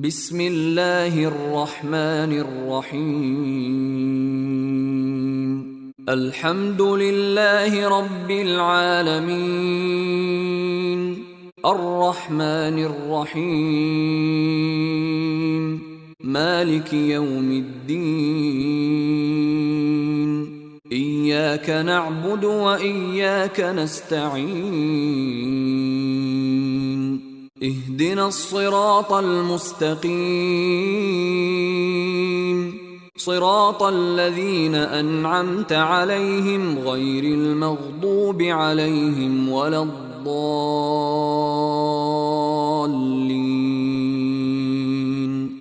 بسم الله الرحمن الرحيم. الحمد لله رب العالمين، الرحمن الرحيم، مالك يوم الدين. إياك نعبد وإياك نستعين. اهدنا الصراط المستقيم، صراط الذين أنعمت عليهم غير المغضوب عليهم ولا الضالين.